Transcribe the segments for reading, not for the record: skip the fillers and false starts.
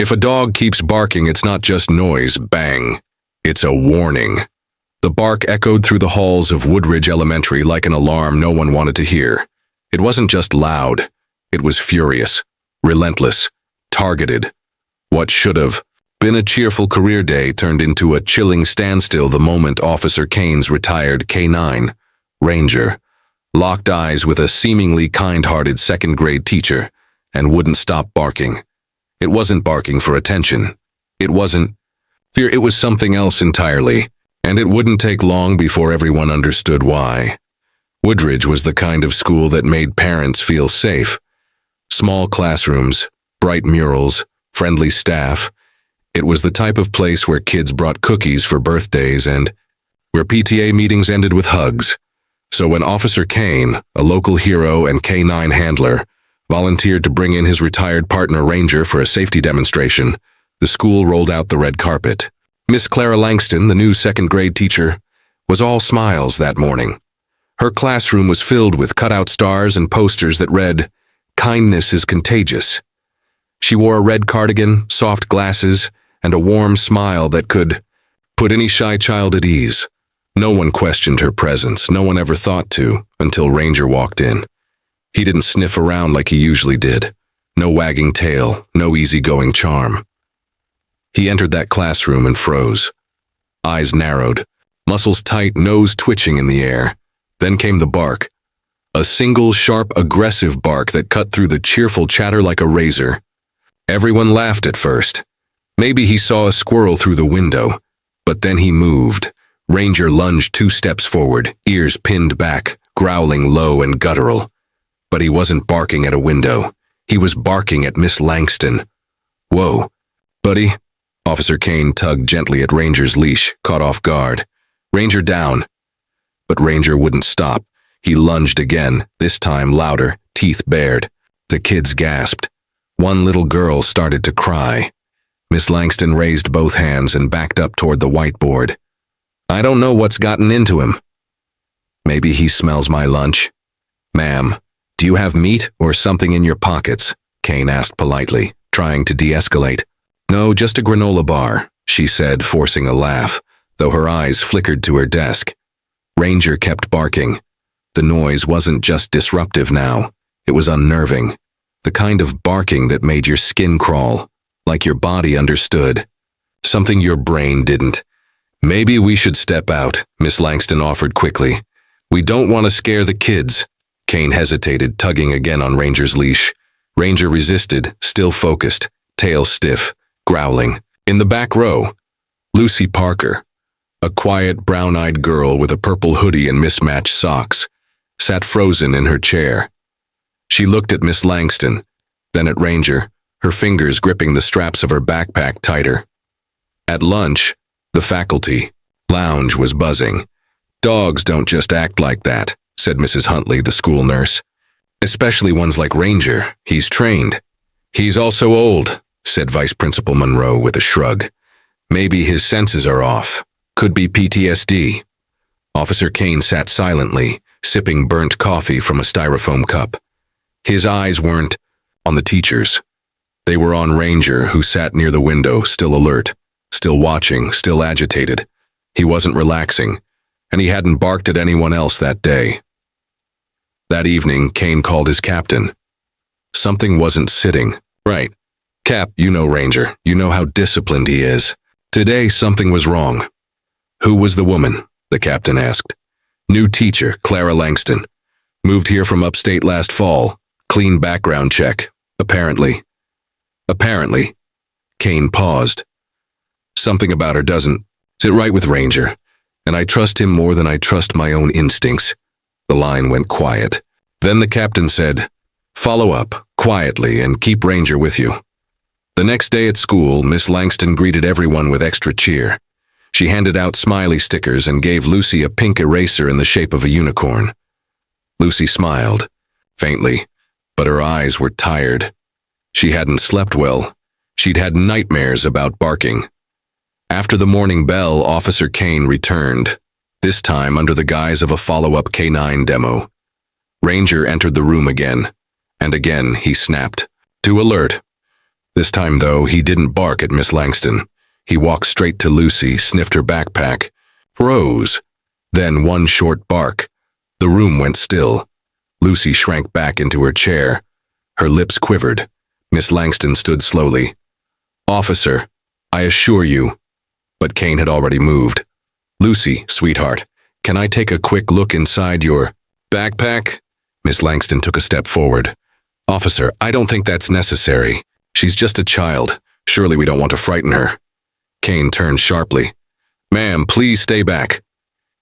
If a dog keeps barking, it's not just noise, bang. It's a warning. The bark echoed through the halls of Woodridge Elementary like an alarm no one wanted to hear. It wasn't just loud. It was furious, relentless, targeted. What should have been a cheerful career day turned into a chilling standstill the moment Officer Kane's retired K-9, Ranger, locked eyes with a seemingly kind-hearted second-grade teacher and wouldn't stop barking. It wasn't barking for attention. It wasn't fear. It was something else entirely, and it wouldn't take long before everyone understood why. Woodridge was the kind of school that made parents feel safe. Small classrooms, bright murals, friendly staff. It was the type of place where kids brought cookies for birthdays and where PTA meetings ended with hugs. So when Officer Kane, a local hero and K-9 handler, volunteered to bring in his retired partner Ranger for a safety demonstration, the school rolled out the red carpet. Miss Clara Langston, the new second-grade teacher, was all smiles that morning. Her classroom was filled with cutout stars and posters that read, "Kindness is contagious." She wore a red cardigan, soft glasses, and a warm smile that could put any shy child at ease. No one questioned her presence, no one ever thought to, until Ranger walked in. He didn't sniff around like he usually did. No wagging tail, no easygoing charm. He entered that classroom and froze. Eyes narrowed, muscles tight, nose twitching in the air. Then came the bark. A single, sharp, aggressive bark that cut through the cheerful chatter like a razor. Everyone laughed at first. Maybe he saw a squirrel through the window. But then he moved. Ranger lunged 2 steps forward, ears pinned back, growling low and guttural. But he wasn't barking at a window. He was barking at Miss Langston. "Whoa, buddy." Officer Kane tugged gently at Ranger's leash, caught off guard. "Ranger down." But Ranger wouldn't stop. He lunged again, this time louder, teeth bared. The kids gasped. One little girl started to cry. Miss Langston raised both hands and backed up toward the whiteboard. "I don't know what's gotten into him." "Maybe he smells my lunch." "Ma'am, do you have meat or something in your pockets?" Kane asked politely, trying to de-escalate. "No, just a granola bar," she said, forcing a laugh, though her eyes flickered to her desk. Ranger kept barking. The noise wasn't just disruptive now. It was unnerving. The kind of barking that made your skin crawl, like your body understood. Something your brain didn't. "Maybe we should step out," Miss Langston offered quickly. "We don't want to scare the kids." Kane hesitated, tugging again on Ranger's leash. Ranger resisted, still focused, tail stiff, growling. In the back row, Lucy Parker, a quiet, brown-eyed girl with a purple hoodie and mismatched socks, sat frozen in her chair. She looked at Miss Langston, then at Ranger, her fingers gripping the straps of her backpack tighter. At lunch, the faculty lounge was buzzing. "Dogs don't just act like that," said Mrs. Huntley, the school nurse. "Especially ones like Ranger. He's trained." "He's also old," said Vice Principal Monroe with a shrug. "Maybe his senses are off. Could be PTSD." Officer Kane sat silently, sipping burnt coffee from a styrofoam cup. His eyes weren't on the teachers. They were on Ranger, who sat near the window, still alert, still watching, still agitated. He wasn't relaxing, and he hadn't barked at anyone else that day. That evening, Kane called his captain. Something wasn't sitting right. "Cap, you know Ranger. You know how disciplined he is. Today, something was wrong." "Who was the woman?" the captain asked. "New teacher, Clara Langston. Moved here from upstate last fall. Clean background check. Apparently." "Apparently." Kane paused. "Something about her doesn't sit right with Ranger, and I trust him more than I trust my own instincts." The line went quiet. Then the captain said, "Follow up, quietly, and keep Ranger with you." The next day at school, Miss Langston greeted everyone with extra cheer. She handed out smiley stickers and gave Lucy a pink eraser in the shape of a unicorn. Lucy smiled, faintly, but her eyes were tired. She hadn't slept well. She'd had nightmares about barking. After the morning bell, Officer Kane returned, this time under the guise of a follow-up K-9 demo. Ranger entered the room again, and again he snapped. "To alert. This time, though, he didn't bark at Miss Langston. He walked straight to Lucy, sniffed her backpack, froze. Then one short bark. The room went still. Lucy shrank back into her chair. Her lips quivered. Miss Langston stood slowly. "Officer, I assure you." But Kane had already moved. "Lucy, sweetheart, can I take a quick look inside your backpack?" Miss Langston took a step forward. "Officer, I don't think that's necessary. She's just a child. Surely we don't want to frighten her." Kane turned sharply. "Ma'am, please stay back."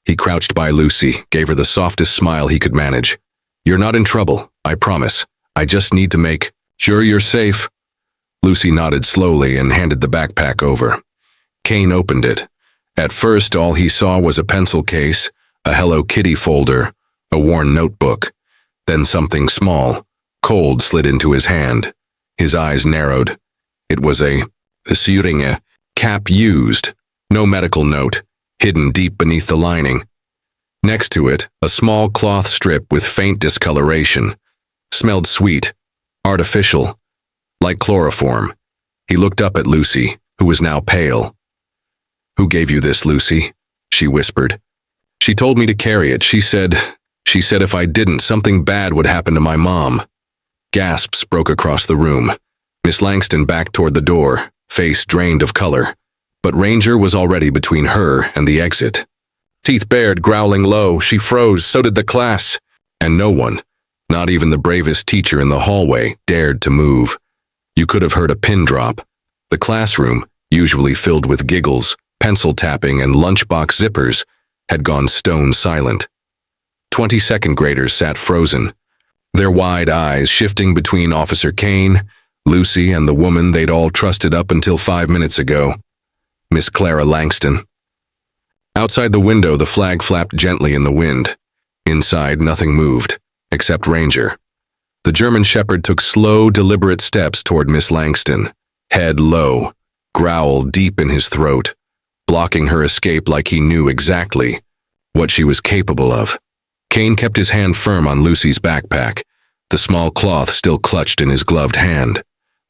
He crouched by Lucy, gave her the softest smile he could manage. "You're not in trouble, I promise. I just need to make sure you're safe." Lucy nodded slowly and handed the backpack over. Kane opened it. At first, all he saw was a pencil case, a Hello Kitty folder, a worn notebook. Then something small, cold, slid into his hand. His eyes narrowed. It was a syringe, cap used, no medical note, hidden deep beneath the lining. Next to it, a small cloth strip with faint discoloration. Smelled sweet, artificial, like chloroform. He looked up at Lucy, who was now pale. "Who gave you this, Lucy?" she whispered. "She told me to carry it. She said if I didn't, something bad would happen to my mom." Gasps broke across the room. Miss Langston backed toward the door, face drained of color. But Ranger was already between her and the exit. Teeth bared, growling low, she froze, so did the class. And no one, not even the bravest teacher in the hallway, dared to move. You could have heard a pin drop. The classroom, usually filled with giggles, pencil tapping, and lunchbox zippers, had gone stone silent. 22nd graders sat frozen, their wide eyes shifting between Officer Kane, Lucy, and the woman they'd all trusted up until 5 minutes ago, Miss Clara Langston. Outside the window, the flag flapped gently in the wind. Inside, nothing moved, except Ranger. The German Shepherd took slow, deliberate steps toward Miss Langston, head low, growl deep in his throat, blocking her escape like he knew exactly what she was capable of. Kane kept his hand firm on Lucy's backpack, the small cloth still clutched in his gloved hand.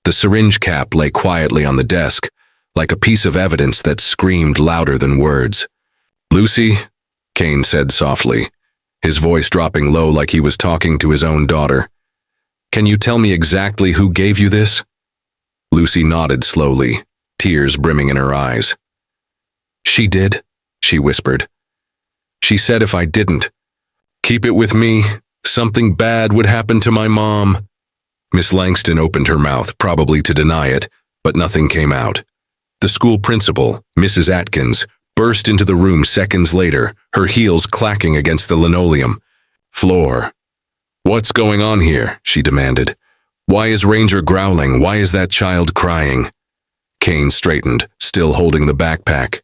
The syringe cap lay quietly on the desk, like a piece of evidence that screamed louder than words. "Lucy," Kane said softly, his voice dropping low like he was talking to his own daughter. "Can you tell me exactly who gave you this?" Lucy nodded slowly, tears brimming in her eyes. "She did," she whispered. "She said if I didn't, keep it with me, something bad would happen to my mom." Miss Langston opened her mouth, probably to deny it, but nothing came out. The school principal, Mrs. Atkins, burst into the room seconds later, her heels clacking against the linoleum floor. "What's going on here?" she demanded. "Why is Ranger growling? Why is that child crying?" Kane straightened, still holding the backpack.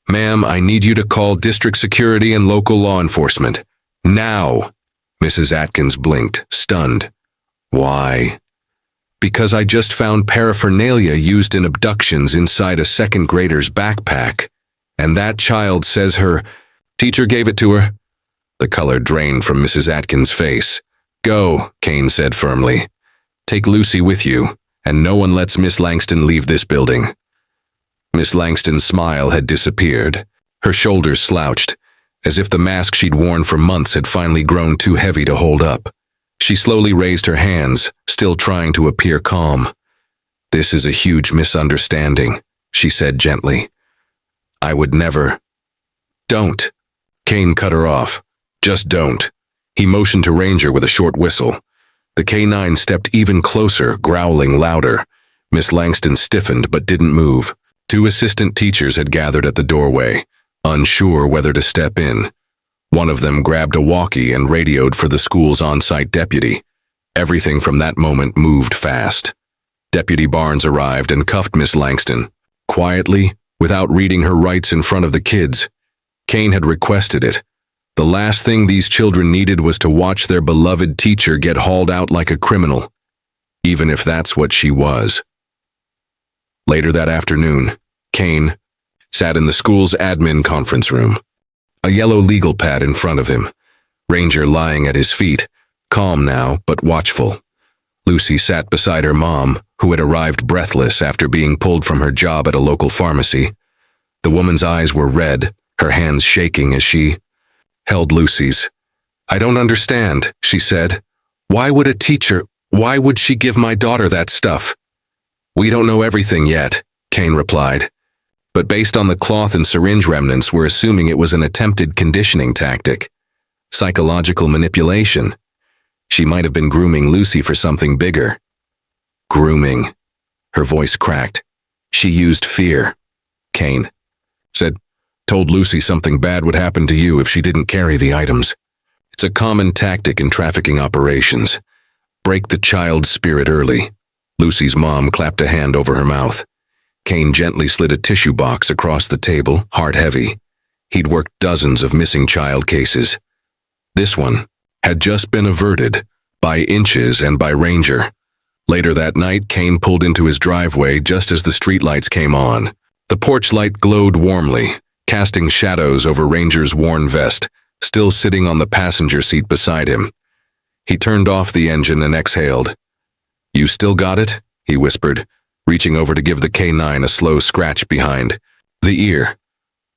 "Ma'am, I need you to call district security and local law enforcement. Now!" Mrs. Atkins blinked, stunned. "Why?" "Because I just found paraphernalia used in abductions inside a second grader's backpack. And that child says her teacher gave it to her." The color drained from Mrs. Atkins' face. "Go," Kane said firmly. "Take Lucy with you, and no one lets Miss Langston leave this building." Miss Langston's smile had disappeared. Her shoulders slouched, as if the mask she'd worn for months had finally grown too heavy to hold up. She slowly raised her hands, still trying to appear calm. "This is a huge misunderstanding," she said gently. "I would never—" "Don't." Kane cut her off. "Just don't." He motioned to Ranger with a short whistle. The K-9 stepped even closer, growling louder. Miss Langston stiffened but didn't move. 2 assistant teachers had gathered at the doorway, unsure whether to step in. One of them grabbed a walkie and radioed for the school's on-site deputy. Everything from that moment moved fast. Deputy Barnes arrived and cuffed Miss Langston, quietly, without reading her rights in front of the kids. Kane had requested it. The last thing these children needed was to watch their beloved teacher get hauled out like a criminal, even if that's what she was. Later that afternoon, Kane sat in the school's admin conference room, a yellow legal pad in front of him, Ranger lying at his feet, calm now but watchful. Lucy sat beside her mom, who had arrived breathless after being pulled from her job at a local pharmacy. The woman's eyes were red, her hands shaking as she held Lucy's. "I don't understand," she said. Why would she give my daughter that stuff?" "We don't know everything yet," Kane replied. "But based on the cloth and syringe remnants, we're assuming it was an attempted conditioning tactic. Psychological manipulation. She might have been grooming Lucy for something bigger." "Grooming." Her voice cracked. "She used fear." Kane said, "Told Lucy something bad would happen to you if she didn't carry the items. It's a common tactic in trafficking operations. Break the child's spirit early." Lucy's mom clapped a hand over her mouth. Kane gently slid a tissue box across the table, heart heavy. He'd worked dozens of missing child cases. This one had just been averted, by inches and by Ranger. Later that night, Kane pulled into his driveway just as the streetlights came on. The porch light glowed warmly, casting shadows over Ranger's worn vest, still sitting on the passenger seat beside him. He turned off the engine and exhaled. "You still got it?" he whispered, reaching over to give the K9 a slow scratch behind the ear.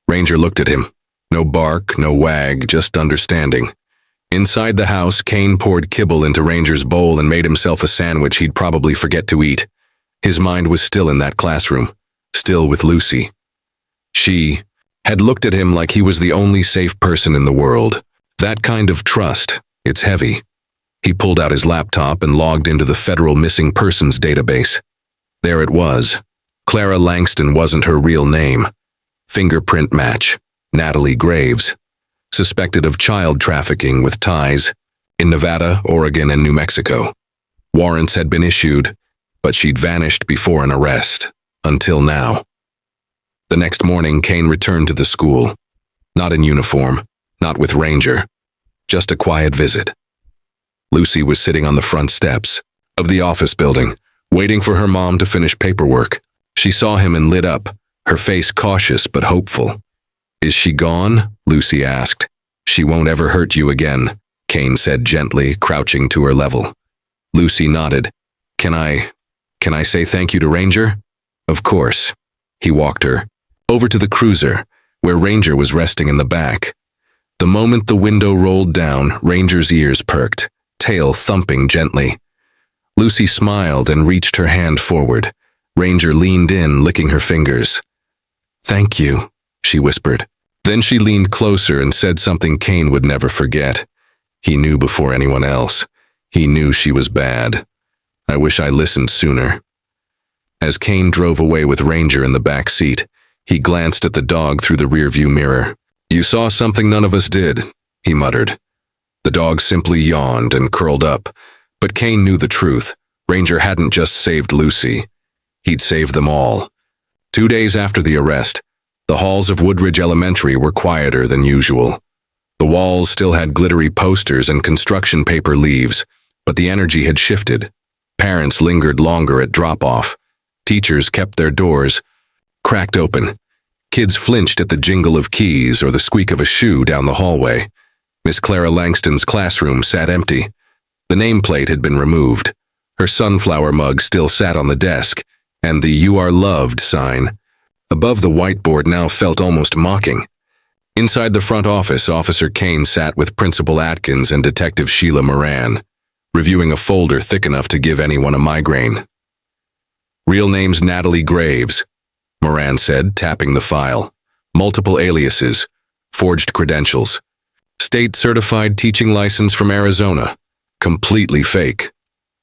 Ranger looked at him. No bark, no wag, just understanding. Inside the house, Kane poured kibble into Ranger's bowl and made himself a sandwich he'd probably forget to eat. His mind was still in that classroom, still with Lucy. She had looked at him like he was the only safe person in the world. That kind of trust, it's heavy. He pulled out his laptop and logged into the Federal Missing Persons database. There it was. Clara Langston wasn't her real name. Fingerprint match. Natalie Graves. Suspected of child trafficking with ties in Nevada, Oregon, and New Mexico. Warrants had been issued, but she'd vanished before an arrest. Until now. The next morning, Kane returned to the school. Not in uniform, not with Ranger. Just a quiet visit. Lucy was sitting on the front steps of the office building, waiting for her mom to finish paperwork. She saw him and lit up, her face cautious but hopeful. "Is she gone?" Lucy asked. "She won't ever hurt you again," Kane said gently, crouching to her level. Lucy nodded. Can I say thank you to Ranger?" "Of course." He walked her over to the cruiser, where Ranger was resting in the back. The moment the window rolled down, Ranger's ears perked, tail thumping gently. Lucy smiled and reached her hand forward. Ranger leaned in, licking her fingers. "Thank you," she whispered. Then she leaned closer and said something Kane would never forget. He knew before anyone else. He knew she was bad. "I wish I listened sooner." As Kane drove away with Ranger in the back seat, he glanced at the dog through the rearview mirror. "You saw something none of us did," he muttered. The dog simply yawned and curled up, but Kane knew the truth. Ranger hadn't just saved Lucy. He'd saved them all. 2 days after the arrest, the halls of Woodridge Elementary were quieter than usual. The walls still had glittery posters and construction paper leaves, but the energy had shifted. Parents lingered longer at drop-off. Teachers kept their doors cracked open. Kids flinched at the jingle of keys or the squeak of a shoe down the hallway. Miss Clara Langston's classroom sat empty. The nameplate had been removed. Her sunflower mug still sat on the desk, and the "You Are Loved" sign above the whiteboard now felt almost mocking. Inside the front office, Officer Kane sat with Principal Atkins and Detective Sheila Moran, reviewing a folder thick enough to give anyone a migraine. "Real name's Natalie Graves," Moran said, tapping the file. "Multiple aliases, forged credentials. State-certified teaching license from Arizona. Completely fake.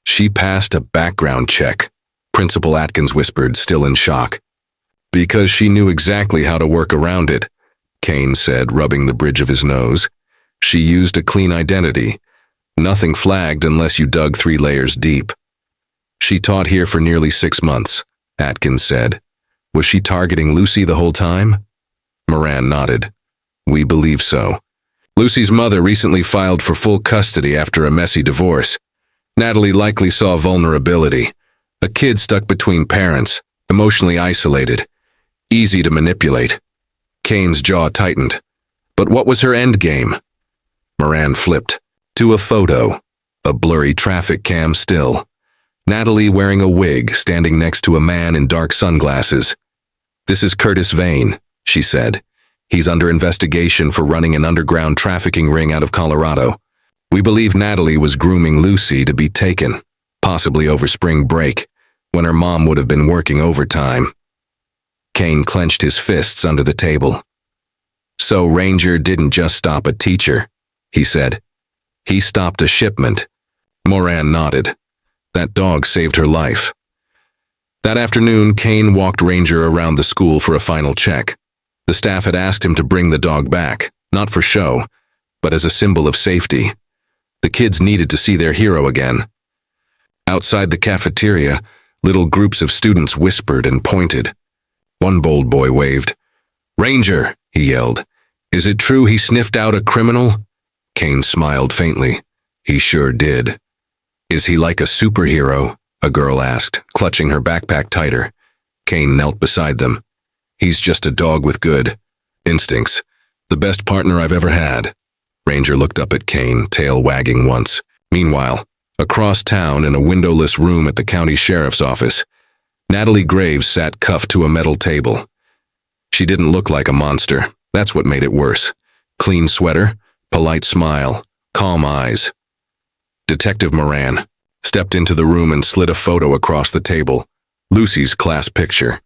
She passed a background check," Principal Atkins whispered, still in shock. "Because she knew exactly how to work around it," Kane said, rubbing the bridge of his nose. "She used a clean identity. Nothing flagged unless you dug 3 layers deep." "She taught here for nearly 6 months," Atkins said. "Was she targeting Lucy the whole time?" Moran nodded. "We believe so. Lucy's mother recently filed for full custody after a messy divorce. Natalie likely saw vulnerability. A kid stuck between parents, emotionally isolated. Easy to manipulate." Kane's jaw tightened. "But what was her endgame?" Moran flipped to a photo, a blurry traffic cam still. Natalie wearing a wig, standing next to a man in dark sunglasses. "This is Curtis Vane," she said. "He's under investigation for running an underground trafficking ring out of Colorado. We believe Natalie was grooming Lucy to be taken, possibly over spring break, when her mom would have been working overtime." Kane clenched his fists under the table. "So Ranger didn't just stop a teacher," he said. "He stopped a shipment." Moran nodded. "That dog saved her life." That afternoon, Kane walked Ranger around the school for a final check. The staff had asked him to bring the dog back, not for show, but as a symbol of safety. The kids needed to see their hero again. Outside the cafeteria, little groups of students whispered and pointed. One bold boy waved. "Ranger," he yelled. "Is it true he sniffed out a criminal?" Kane smiled faintly. "He sure did." "Is he like a superhero?" a girl asked, clutching her backpack tighter. Kane knelt beside them. "He's just a dog with good instincts. The best partner I've ever had." Ranger looked up at Kane, tail wagging once. Meanwhile, across town in a windowless room at the county sheriff's office, Natalie Graves sat cuffed to a metal table. She didn't look like a monster. That's what made it worse. Clean sweater, polite smile, calm eyes. Detective Moran stepped into the room and slid a photo across the table. Lucy's class picture.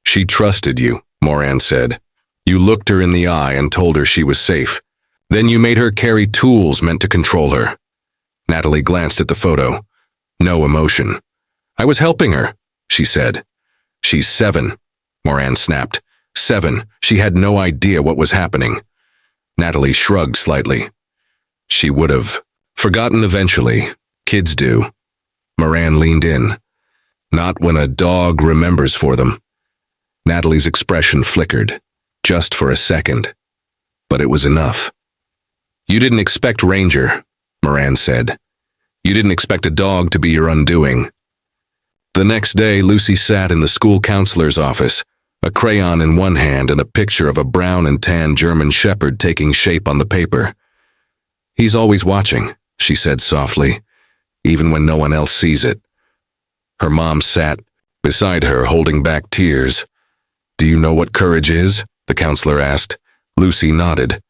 "She trusted you," Moran said. "You looked her in the eye and told her she was safe. Then you made her carry tools meant to control her." Natalie glanced at the photo. No emotion. "I was helping her," she said. "She's 7, Moran snapped. 7. She had no idea what was happening." Natalie shrugged slightly. "She would have forgotten eventually. Kids do." Moran leaned in. "Not when a dog remembers for them." Natalie's expression flickered, just for a second. But it was enough. "You didn't expect Ranger," Moran said. "You didn't expect a dog to be your undoing." The next day, Lucy sat in the school counselor's office, a crayon in one hand and a picture of a brown and tan German shepherd taking shape on the paper. "He's always watching," she said softly, "even when no one else sees it." Her mom sat beside her, holding back tears. "Do you know what courage is?" the counselor asked. Lucy nodded.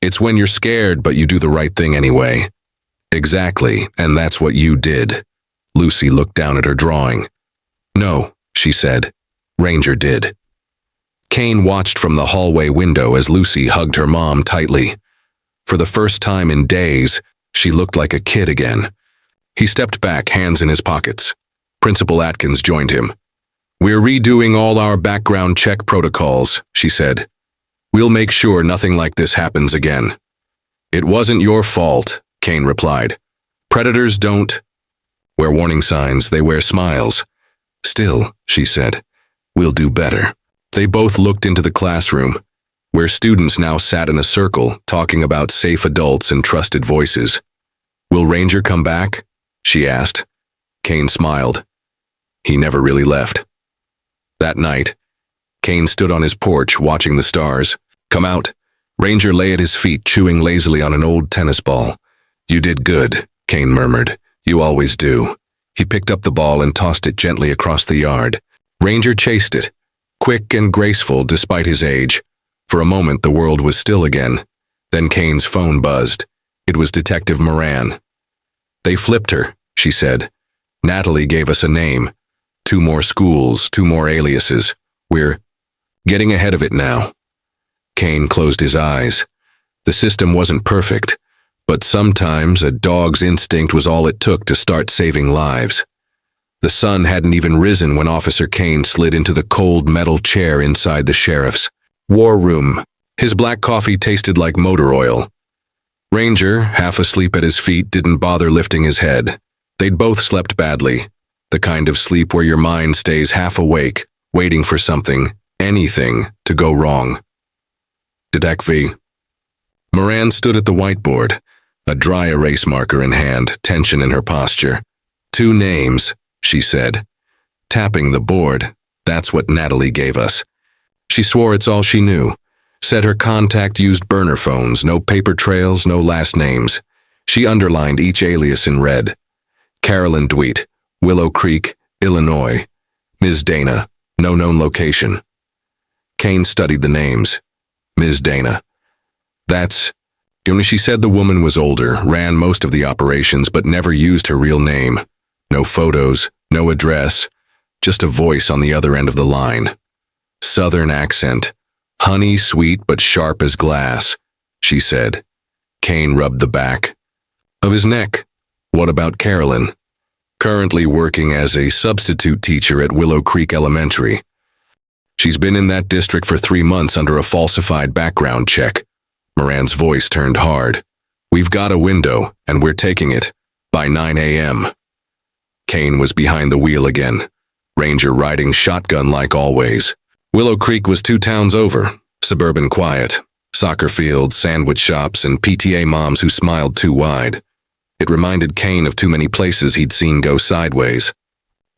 "It's when you're scared, but you do the right thing anyway." "Exactly, and that's what you did." Lucy looked down at her drawing. "No," she said. "Ranger did." Kane watched from the hallway window as Lucy hugged her mom tightly. For the first time in days, she looked like a kid again. He stepped back, hands in his pockets. Principal Atkins joined him. "We're redoing all our background check protocols," she said. "We'll make sure nothing like this happens again." "It wasn't your fault," Kane replied. "Predators don't wear warning signs, they wear smiles." "Still," she said, "we'll do better." They both looked into the classroom, where students now sat in a circle, talking about safe adults and trusted voices. "Will Ranger come back?" she asked. Kane smiled. He never really left. That night, Kane stood on his porch watching the stars. "Come out." Ranger lay at his feet, chewing lazily on an old tennis ball. "You did good," Kane murmured. "You always do." He picked up the ball and tossed it gently across the yard. Ranger chased it, quick and graceful despite his age. For a moment, the world was still again. Then Kane's phone buzzed. It was Detective Moran. "They flipped her," she said. "Natalie gave us a name. 2 more schools, 2 more aliases. We're getting ahead of it now." Kane closed his eyes. The system wasn't perfect, but sometimes a dog's instinct was all it took to start saving lives. The sun hadn't even risen when Officer Kane slid into the cold metal chair inside the sheriff's war room. His black coffee tasted like motor oil. Ranger, half asleep at his feet, didn't bother lifting his head. They'd both slept badly, the kind of sleep where your mind stays half awake, waiting for something, anything, to go wrong. Detective Moran stood at the whiteboard, a dry erase marker in hand, tension in her posture. 2 names, she said. Tapping the board, "That's what Natalie gave us." She swore it's all she knew. Said her contact used burner phones, no paper trails, no last names. She underlined each alias in red. Carolyn Dweet, Willow Creek, Illinois. Ms. Dana. No known location. Kane studied the names. Ms. Dana. That's... Only she said the woman was older, ran most of the operations, but never used her real name. No photos, no address, just a voice on the other end of the line. Southern accent. Honey sweet but sharp as glass, she said. Kane rubbed the back of his neck. What about Carolyn? Currently working as a substitute teacher at Willow Creek Elementary. She's been in that district for 3 months under a falsified background check. Moran's voice turned hard. We've got a window, and we're taking it. By 9 a.m. Kane was behind the wheel again. Ranger riding shotgun like always. Willow Creek was 2 towns over. Suburban quiet. Soccer fields, sandwich shops, and PTA moms who smiled too wide. It reminded Kane of too many places he'd seen go sideways.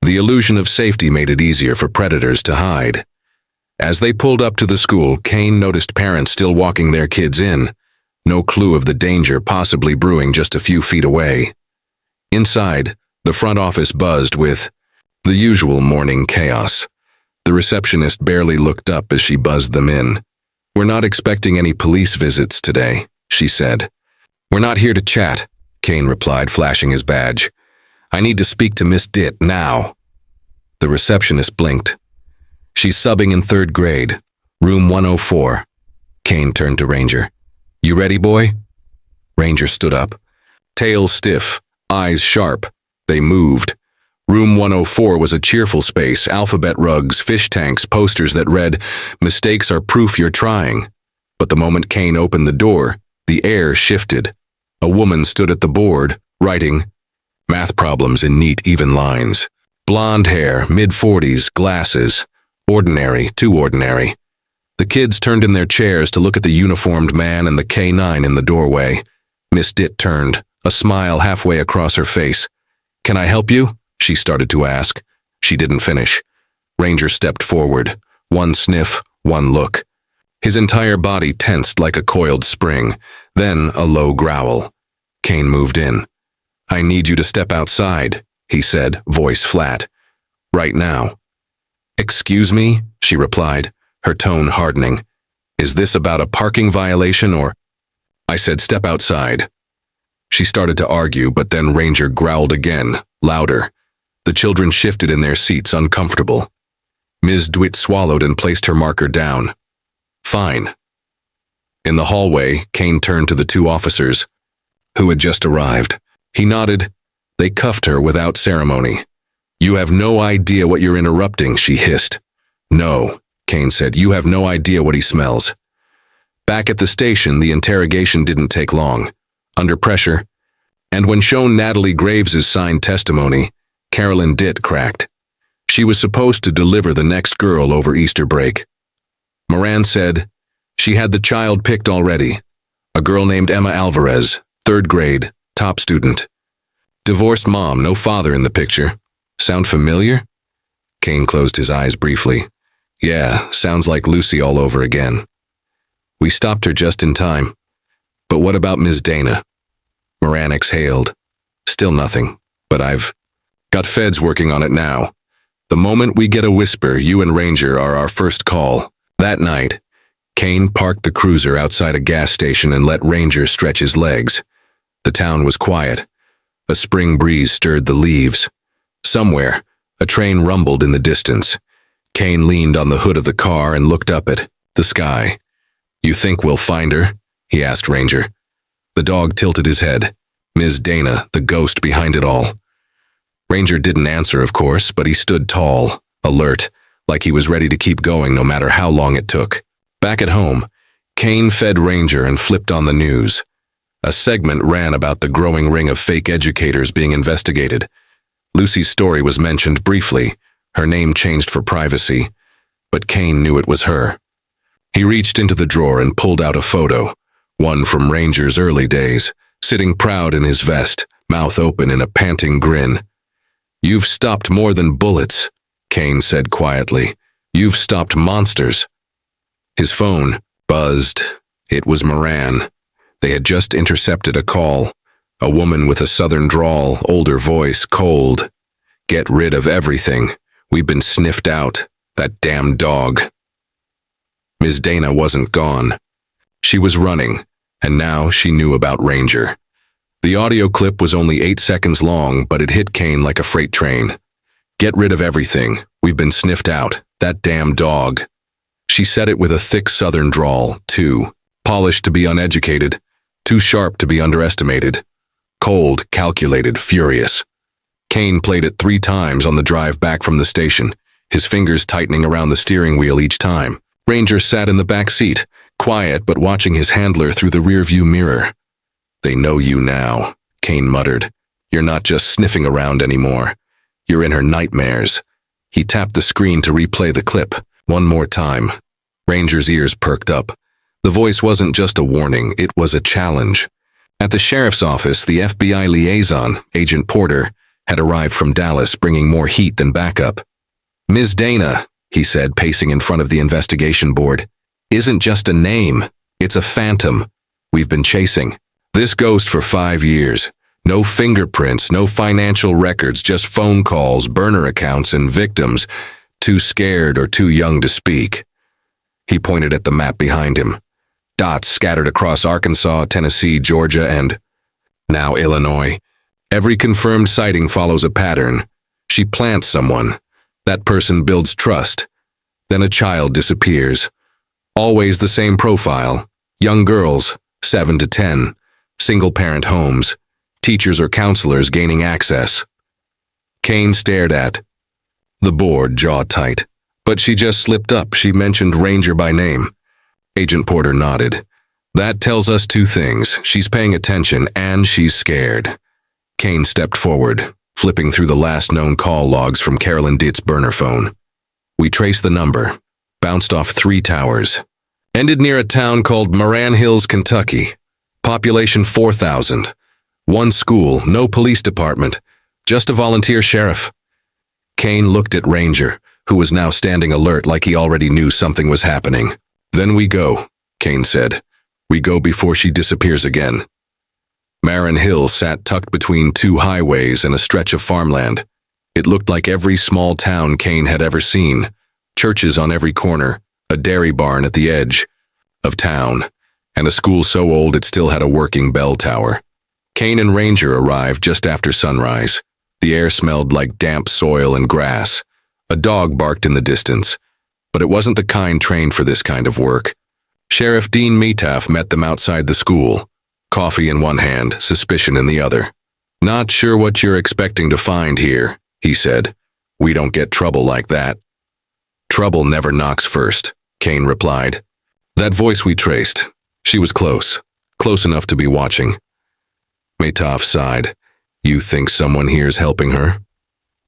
The illusion of safety made it easier for predators to hide. As they pulled up to the school, Kane noticed parents still walking their kids in. No clue of the danger possibly brewing just a few feet away. Inside, the front office buzzed with the usual morning chaos. The receptionist barely looked up as she buzzed them in. We're not expecting any police visits today, she said. We're not here to chat, Kane replied, flashing his badge. I need to speak to Miss Ditt now. The receptionist blinked. She's subbing in 3rd grade, room 104. Kane turned to Ranger. You ready, boy? Ranger stood up. Tail stiff, eyes sharp. They moved. Room 104 was a cheerful space, alphabet rugs, fish tanks, posters that read, mistakes are proof you're trying. But the moment Kane opened the door, the air shifted. A woman stood at the board, writing math problems in neat, even lines. Blonde hair, mid-40s, glasses. Ordinary, too ordinary. The kids turned in their chairs to look at the uniformed man and the K9 in the doorway. Miss Ditt turned, a smile halfway across her face. Can I help you? She started to ask. She didn't finish. Ranger stepped forward. One sniff, one look. His entire body tensed like a coiled spring. Then a low growl. Kane moved in. I need you to step outside, he said, voice flat. Right now. Excuse me, she replied, her tone hardening. Is this about a parking violation or... I said step outside. She started to argue, but then Ranger growled again, louder. The children shifted in their seats, uncomfortable. Ms. Dwight swallowed and placed her marker down. Fine. In the hallway, Kane turned to the 2 officers, who had just arrived. He nodded. They cuffed her without ceremony. You have no idea what you're interrupting, she hissed. No, Kane said, you have no idea what he smells. Back at the station, the interrogation didn't take long. Under pressure, and when shown Natalie Graves' signed testimony, Carolyn Ditt cracked. She was supposed to deliver the next girl over Easter break. Moran said she had the child picked already. A girl named Emma Alvarez, 3rd grade, top student. Divorced mom, no father in the picture. Sound familiar? Kane closed his eyes briefly. Yeah, sounds like Lucy all over again. We stopped her just in time. But what about Ms. Dana? Moran exhaled. Still nothing, but I've got feds working on it now. The moment we get a whisper, you and Ranger are our first call. That night, Kane parked the cruiser outside a gas station and let Ranger stretch his legs. The town was quiet. A spring breeze stirred the leaves. Somewhere, a train rumbled in the distance. Kane leaned on the hood of the car and looked up at the sky. You think we'll find her? He asked Ranger. The dog tilted his head. Ms. Dana, the ghost behind it all. Ranger didn't answer, of course, but he stood tall, alert, like he was ready to keep going no matter how long it took. Back at home, Kane fed Ranger and flipped on the news. A segment ran about the growing ring of fake educators being investigated. Lucy's story was mentioned briefly, her name changed for privacy, but Kane knew it was her. He reached into the drawer and pulled out a photo, one from Ranger's early days, sitting proud in his vest, mouth open in a panting grin. You've stopped more than bullets, Kane said quietly. You've stopped monsters. His phone buzzed. It was Moran. They had just intercepted a call. A woman with a southern drawl, older voice, cold. Get rid of everything. We've been sniffed out. That damn dog. Ms. Dana wasn't gone. She was running, and now she knew about Ranger. The audio clip was only 8 seconds long, but it hit Kane like a freight train. Get rid of everything. We've been sniffed out. That damn dog. She said it with a thick southern drawl, too. Polished to be uneducated. Too sharp to be underestimated. Cold, calculated, furious. Kane played it 3 times on the drive back from the station, his fingers tightening around the steering wheel each time. Ranger sat in the back seat, quiet but watching his handler through the rearview mirror. They know you now, Kane muttered. You're not just sniffing around anymore. You're in her nightmares. He tapped the screen to replay the clip. One more time. Ranger's ears perked up. The voice wasn't just a warning, it was a challenge. At the sheriff's office, the FBI liaison, Agent Porter, had arrived from Dallas, bringing more heat than backup. Ms. Dana, he said, pacing in front of the investigation board, isn't just a name. It's a phantom. We've been chasing. This ghost for 5 years. No fingerprints, no financial records, just phone calls, burner accounts, and victims, too scared or too young to speak. He pointed at the map behind him. Dots scattered across Arkansas, Tennessee, Georgia, and now Illinois. Every confirmed sighting follows a pattern. She plants someone. That person builds trust. Then a child disappears. Always the same profile. Young girls, 7 to 10. Single-parent homes. Teachers or counselors gaining access. Kane stared at the board, jaw tight. But she just slipped up. She mentioned Ranger by name. Agent Porter nodded. That tells us 2 things. She's paying attention and she's scared. Kane stepped forward, flipping through the last known call logs from Carolyn Ditt's burner phone. We traced the number. Bounced off 3 towers. Ended near a town called Moran Hills, Kentucky. Population 4,000. 1 school, no police department. Just a volunteer sheriff. Kane looked at Ranger, who was now standing alert like he already knew something was happening. Then we go, Kane said. We go before she disappears again. Moran Hill sat tucked between 2 highways and a stretch of farmland. It looked like every small town Kane had ever seen. Churches on every corner, a dairy barn at the edge of town, and a school so old it still had a working bell tower. Kane and Ranger arrived just after sunrise. The air smelled like damp soil and grass. A dog barked in the distance, but it wasn't the kind trained for this kind of work. Sheriff Dean Metaf met them outside the school, coffee in one hand, suspicion in the other. Not sure what you're expecting to find here, he said. We don't get trouble like that. Trouble never knocks first, Kane replied. That voice we traced. She was close enough to be watching. Metaf sighed. You think someone here's helping her?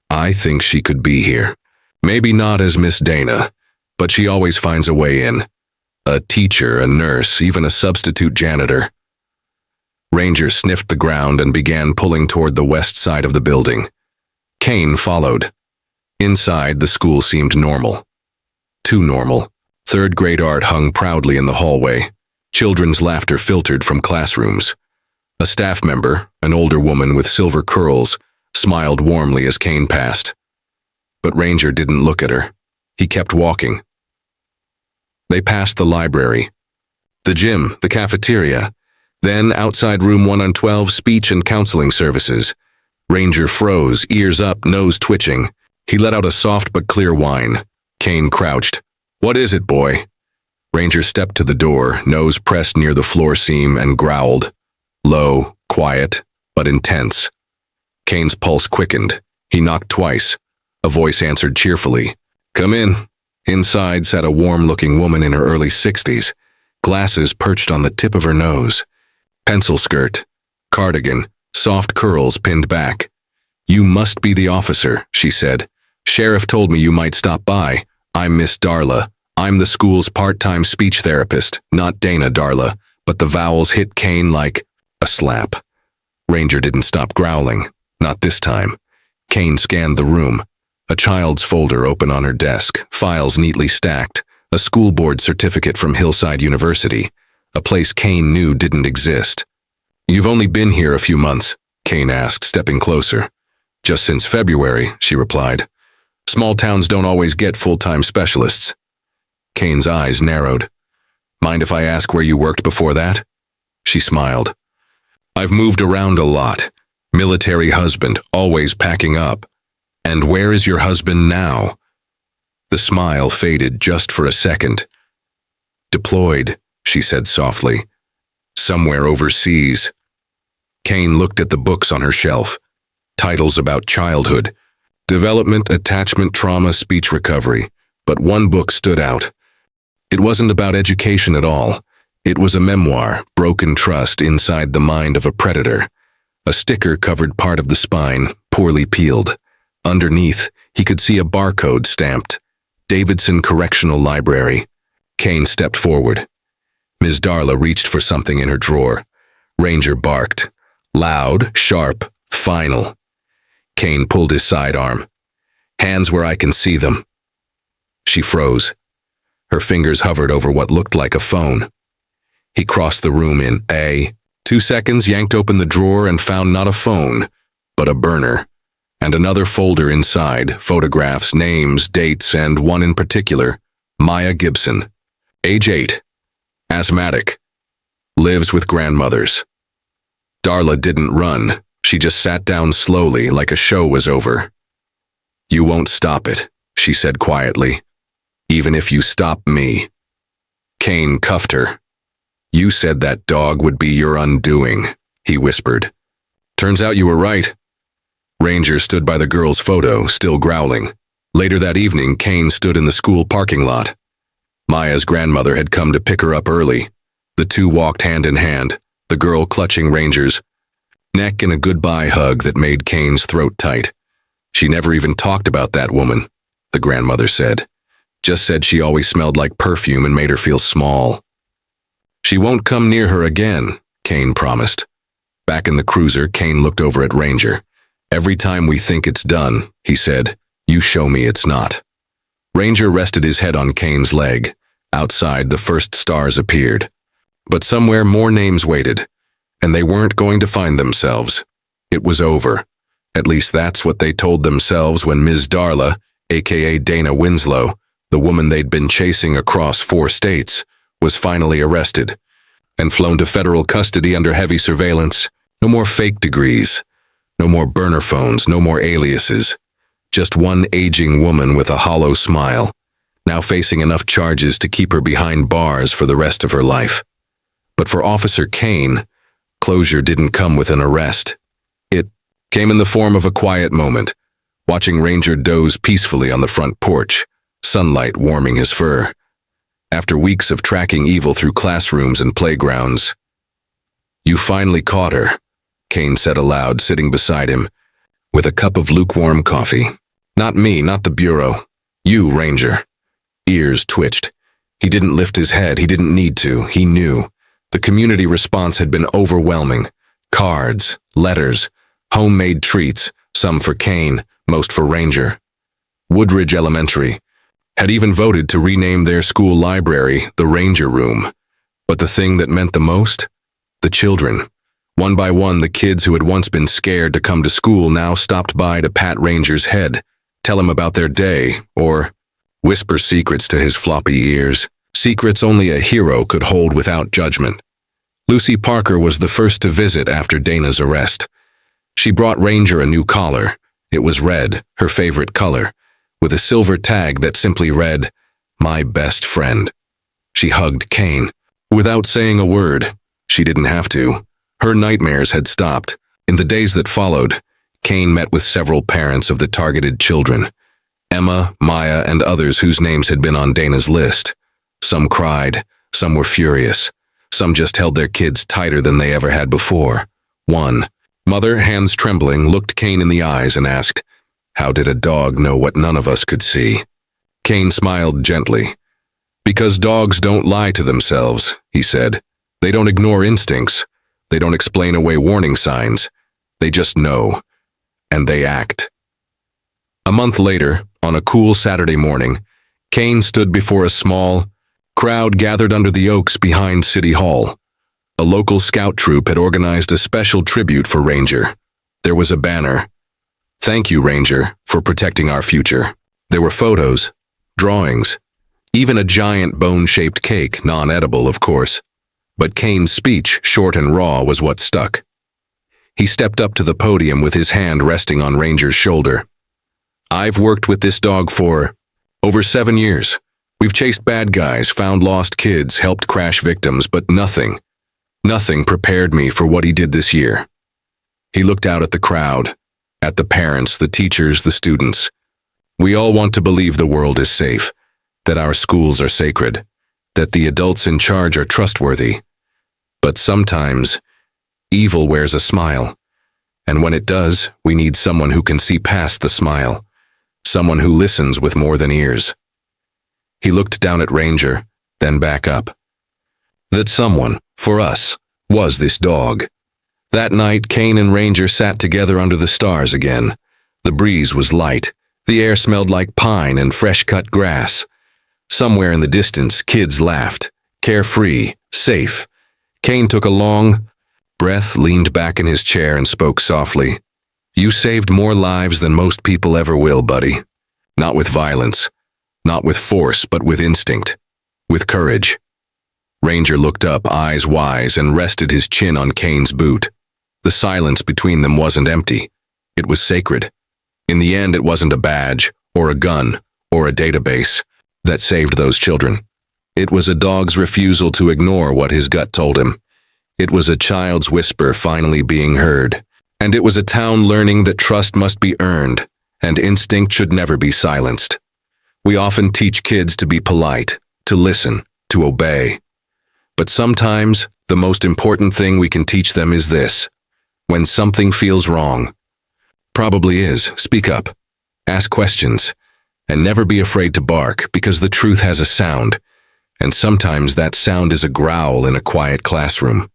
I think she could be here. Maybe not as Miss Dana, but she always finds a way in. A teacher, a nurse, even a substitute janitor. Ranger sniffed the ground and began pulling toward the west side of the building. Kane followed. Inside, the school seemed normal. Too normal. 3rd grade art hung proudly in the hallway. Children's laughter filtered from classrooms. A staff member, an older woman with silver curls, smiled warmly as Kane passed. But Ranger didn't look at her. He kept walking. They passed the library, the gym, the cafeteria, then outside room 112, speech and counseling services. Ranger froze, ears up, nose twitching. He let out a soft but clear whine. Kane crouched. What is it, boy? Ranger stepped to the door, nose pressed near the floor seam, and growled. Low, quiet, but intense. Kane's pulse quickened. He knocked twice. A voice answered cheerfully. Come in. Inside sat a warm-looking woman in her early 60s, glasses perched on the tip of her nose. Pencil skirt, cardigan, soft curls pinned back. You must be the officer, she said. Sheriff told me you might stop by. I'm Miss Darla. I'm the school's part-time speech therapist, not Dana Darla, but the vowels hit Kane like a slap. Ranger didn't stop growling. Not this time. Kane scanned the room. A child's folder open on her desk, files neatly stacked, a school board certificate from Hillside University, a place Kane knew didn't exist. You've only been here a few months, Kane asked, stepping closer. Just since February, she replied. Small towns don't always get full-time specialists. Kane's eyes narrowed. Mind if I ask where you worked before that? She smiled. I've moved around a lot. Military husband, always packing up. And where is your husband now? The smile faded just for a second. Deployed, she said softly. Somewhere overseas. Kane looked at the books on her shelf. Titles about childhood, development, attachment, trauma, speech recovery. But one book stood out. It wasn't about education at all. It was a memoir, Broken Trust Inside the Mind of a Predator. A sticker covered part of the spine, poorly peeled. Underneath, he could see a barcode stamped. Davidson Correctional Library. Kane stepped forward. Ms. Darla reached for something in her drawer. Ranger barked. Loud, sharp, final. Kane pulled his sidearm. Hands where I can see them. She froze. Her fingers hovered over what looked like a phone. He crossed the room in 2 seconds, yanked open the drawer and found not a phone, but a burner. And another folder inside, photographs, names, dates, and one in particular, Maya Gibson. Age 8. Asthmatic. Lives with grandmothers. Darla didn't run. She just sat down slowly, like a show was over. You won't stop it, she said quietly. Even if you stop me. Kane cuffed her. You said that dog would be your undoing, he whispered. Turns out you were right. Ranger stood by the girl's photo, still growling. Later that evening, Kane stood in the school parking lot. Maya's grandmother had come to pick her up early. The two walked hand in hand, the girl clutching Ranger's neck in a goodbye hug that made Kane's throat tight. She never even talked about that woman, the grandmother said. Just said she always smelled like perfume and made her feel small. She won't come near her again, Kane promised. Back in the cruiser, Kane looked over at Ranger. Every time we think it's done, he said, you show me it's not. Ranger rested his head on Kane's leg. Outside, the first stars appeared. But somewhere more names waited, and they weren't going to find themselves. It was over. At least that's what they told themselves when Ms. Darla, aka Dana Winslow, the woman they'd been chasing across 4 states, was finally arrested and flown to federal custody under heavy surveillance. No more fake degrees, no more burner phones, no more aliases. Just one aging woman with a hollow smile, now facing enough charges to keep her behind bars for the rest of her life. But for Officer Kane, closure didn't come with an arrest. It came in the form of a quiet moment, watching Ranger doze peacefully on the front porch, sunlight warming his fur. After weeks of tracking evil through classrooms and playgrounds. You finally caught her, Kane said aloud, sitting beside him, with a cup of lukewarm coffee. Not me, not the Bureau. You, Ranger. Ears twitched. He didn't lift his head, he didn't need to, he knew. The community response had been overwhelming. Cards, letters, homemade treats, some for Kane, most for Ranger. Woodridge Elementary had even voted to rename their school library the Ranger Room. But the thing that meant the most? The children. One by one, the kids who had once been scared to come to school now stopped by to pat Ranger's head, tell him about their day, or whisper secrets to his floppy ears. Secrets only a hero could hold without judgment. Lucy Parker was the first to visit after Dana's arrest. She brought Ranger a new collar. It was red, her favorite color, with a silver tag that simply read, My Best Friend. She hugged Kane. Without saying a word, she didn't have to. Her nightmares had stopped. In the days that followed, Kane met with several parents of the targeted children. Emma, Maya, and others whose names had been on Dana's list. Some cried, some were furious. Some just held their kids tighter than they ever had before. One, mother, hands trembling, looked Kane in the eyes and asked, How did a dog know what none of us could see? Kane smiled gently. Because dogs don't lie to themselves, he said. They don't ignore instincts. They don't explain away warning signs. They just know. And they act. A month later, on a cool Saturday morning, Kane stood before a small crowd gathered under the oaks behind City Hall. A local scout troop had organized a special tribute for Ranger. There was a banner. Thank you, Ranger, for protecting our future. There were photos, drawings, even a giant bone-shaped cake, non-edible, of course. But Kane's speech, short and raw, was what stuck. He stepped up to the podium with his hand resting on Ranger's shoulder. I've worked with this dog for over 7 years. We've chased bad guys, found lost kids, helped crash victims, but nothing prepared me for what he did this year. He looked out at the crowd, at the parents, the teachers, the students. We all want to believe the world is safe, that our schools are sacred, that the adults in charge are trustworthy. But sometimes, evil wears a smile. And when it does, we need someone who can see past the smile, someone who listens with more than ears. He looked down at Ranger, then back up. That someone, for us, was this dog. That night, Kane and Ranger sat together under the stars again. The breeze was light. The air smelled like pine and fresh-cut grass. Somewhere in the distance, kids laughed, carefree, safe. Kane took a long breath, leaned back in his chair, and spoke softly. You saved more lives than most people ever will, buddy. Not with violence, not with force, but with instinct, with courage. Ranger looked up, eyes wise, and rested his chin on Kane's boot. The silence between them wasn't empty. It was sacred. In the end, it wasn't a badge, or a gun, or a database that saved those children. It was a dog's refusal to ignore what his gut told him. It was a child's whisper finally being heard. And it was a town learning that trust must be earned, and instinct should never be silenced. We often teach kids to be polite, to listen, to obey. But sometimes, the most important thing we can teach them is this. When something feels wrong, probably is, speak up, ask questions, and never be afraid to bark, because the truth has a sound, and sometimes that sound is a growl in a quiet classroom.